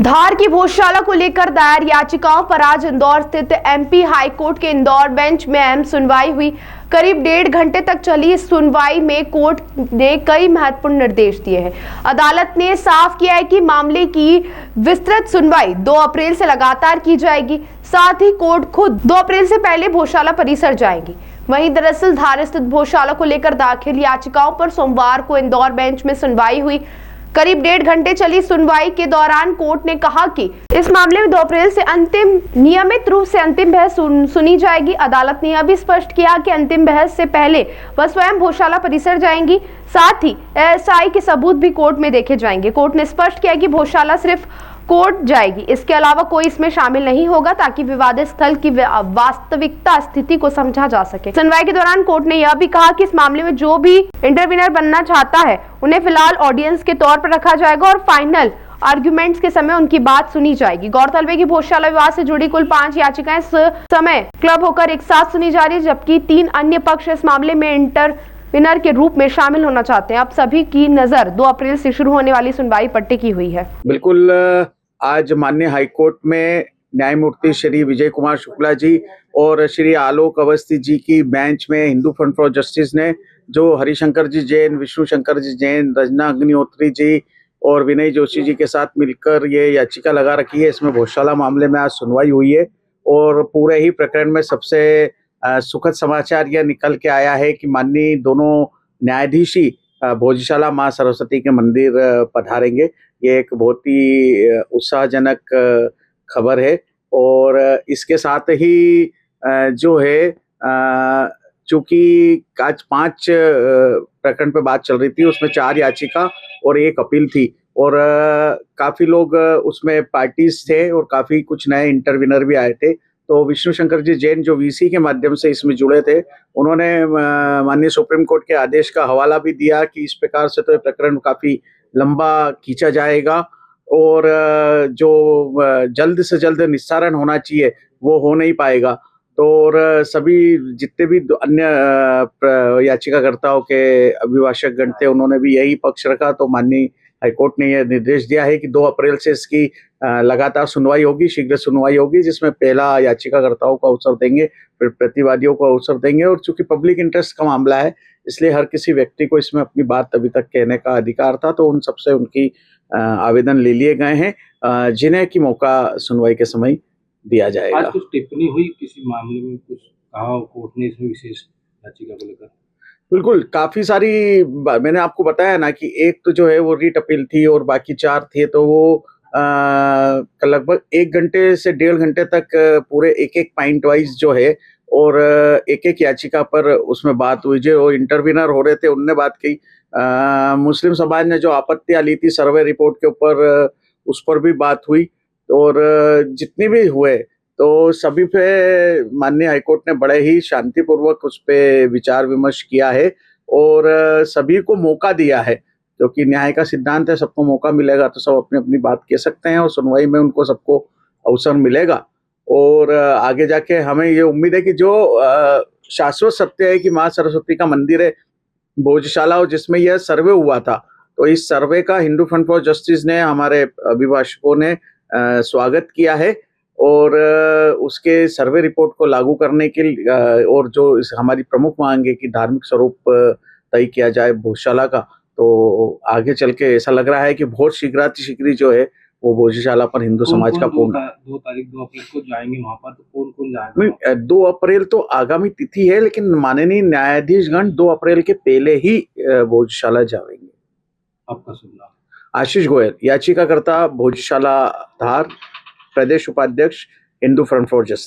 धार की भोजशाला को लेकर दायर याचिकाओं पर आज इंदौर स्थित एमपी हाईकोर्ट के इंदौर बेंच में अहम सुनवाई हुई। करीब 1.5 घंटे तक चली इस सुनवाई में कोर्ट ने कई महत्वपूर्ण निर्देश दिए हैं। अदालत ने साफ किया है कि मामले की विस्तृत सुनवाई 2 अप्रैल से लगातार की जाएगी। साथ ही कोर्ट खुद 2 अप्रैल से पहले भोजशाला परिसर जाएगी। वहीं दरअसल धार स्थित भोजशाला को लेकर दाखिल याचिकाओं पर सोमवार को इंदौर बेंच में सुनवाई हुई। करीब 1.5 घंटे चली सुनवाई के दौरान कोर्ट ने कहा कि इस मामले में 2 अप्रैल से नियमित रूप से अंतिम बहस सुनी जाएगी। अदालत ने यह भी स्पष्ट किया कि अंतिम बहस से पहले वह स्वयं भोजशाला परिसर जाएंगी। साथ ही एएसआई के सबूत भी कोर्ट में देखे जाएंगे। कोर्ट ने स्पष्ट किया कि भोजशाला सिर्फ कोर्ट जाएगी, इसके अलावा कोई इसमें शामिल नहीं होगा, ताकि विवादित स्थल की वास्तविकता स्थिति को समझा जा सके। सुनवाई के दौरान कोर्ट ने यह भी कहा कि इस मामले में जो भी इंटरवीनर बनना चाहता है उन्हें फिलहाल ऑडियंस के तौर पर रखा जाएगा और फाइनल आर्ग्यूमेंट्स के समय उनकी बात सुनी जाएगी। गौरतलब है कि भोजशाला विवाद से जुड़ी कुल 5 याचिकाएं इस समय क्लब होकर एक साथ सुनी जा रही है, जबकि 3 अन्य पक्ष इस मामले में इंटरवीनर के रूप में शामिल होना चाहते हैं। अब सभी की नजर 2 अप्रैल से शुरू होने वाली सुनवाई पर टिकी हुई है। बिल्कुल, आज माननीय हाईकोर्ट में न्यायमूर्ति श्री विजय कुमार शुक्ला जी और श्री आलोक अवस्थी जी की बेंच में हिंदू फ्रंट फॉर जस्टिस ने जो हरिशंकर जी जैन, विष्णु शंकर जी जैन, रजना अग्निहोत्री जी और विनय जोशी जी के साथ मिलकर ये याचिका लगा रखी है। इसमें भोजशाला मामले में आज सुनवाई हुई है और पूरे ही प्रकरण में सबसे सुखद समाचार यह निकल के आया है कि माननीय दोनों न्यायाधीश ही भोजशाला माँ सरस्वती के मंदिर पधारेंगे। ये एक बहुत ही उत्साहजनक खबर है और इसके साथ ही जो है चूंकि आज 5 प्रकरण पे बात चल रही थी, उसमें 4 याचिका और 1 अपील थी और काफी लोग उसमें पार्टीज थे और काफी कुछ नए इंटरवीनर भी आए थे। तो विष्णु शंकर जी जैन जो वीसी के माध्यम से इसमें जुड़े थे, उन्होंने माननीय सुप्रीम कोर्ट के आदेश का हवाला भी दिया कि इस प्रकार से तो ये प्रकरण काफी लंबा खींचा जाएगा और जो जल्द से जल्द निस्तारण होना चाहिए वो हो नहीं पाएगा। तो और सभी जितने भी अन्य याचिकाकर्ताओं के अभिभाषक गण थे, उन्होंने भी यही पक्ष रखा। तो माननीय हाईकोर्ट ने यह निर्देश दिया है कि 2 अप्रैल से इसकी लगातार सुनवाई होगी, शीघ्र सुनवाई होगी, जिसमें पहला याचिकाकर्ताओं को अवसर देंगे, फिर प्रतिवादियों को अवसर देंगे। और चूंकि पब्लिक इंटरेस्ट का मामला है, इसलिए हर किसी व्यक्ति को इसमें अपनी बात अभी तक कहने का अधिकार था। तो उन सबसे उनकी आवेदन ले लिए गए हैं, जिन्हें की मौका सुनवाई के समय दिया जाएगा। आज कुछ टिप्पणी हुई किसी मामले में, कुछ कहा कोर्ट ने इसमें विशेष याचिका को लेकर? बिल्कुल, काफी सारी मैंने आपको बताया ना कि एक तो जो है वो रीट अपील थी और बाकी 4 थे। तो वो लगभग 1 घंटे से 1.5 घंटे तक पूरे एक पॉइंट वाइज जो है और एक याचिका पर उसमें बात हुई। जो इंटरवीनर हो रहे थे उनने बात की। मुस्लिम समाज ने जो आपत्तियां ली थी सर्वे रिपोर्ट के ऊपर, उस पर भी बात हुई और जितनी भी हुए तो सभी पे माननीय हाईकोर्ट ने बड़े ही शांतिपूर्वक उस पे विचार विमर्श किया है और सभी को मौका दिया है, क्योंकि न्याय का सिद्धांत है, सबको मौका मिलेगा तो सब अपनी अपनी बात कह सकते हैं और सुनवाई में उनको सबको अवसर मिलेगा। और आगे जाके हमें ये उम्मीद है कि जो शाश्वत सत्य है कि माँ सरस्वती का मंदिर है भोजशाला, और जिसमें यह सर्वे हुआ था, तो इस सर्वे का हिंदू फ्रंट फॉर जस्टिस ने, हमारे अभिभाषकों ने स्वागत किया है और उसके सर्वे रिपोर्ट को लागू करने के लिए और जो हमारी प्रमुख मांग है कि धार्मिक स्वरूप तय किया जाए भोजशाला का, तो आगे चल के ऐसा लग रहा है कि बहुत शीघ्र जो है वो भोजशाला पर हिंदू समाज का पूर्ण 2 अप्रैल को जाएंगे वहां पर, तो कौन जाएगा? 2 अप्रैल तो आगामी तिथि है, लेकिन माननीय न्यायाधीशगण 2 अप्रैल के पहले ही भोजशाला जाएंगे। आपका शुभ नाम? आशीष गोयल, याचिकाकर्ता भोजशाला धार, प्रदेश उपाध्यक्ष हिंदू फ्रंट फॉर जस्टिस।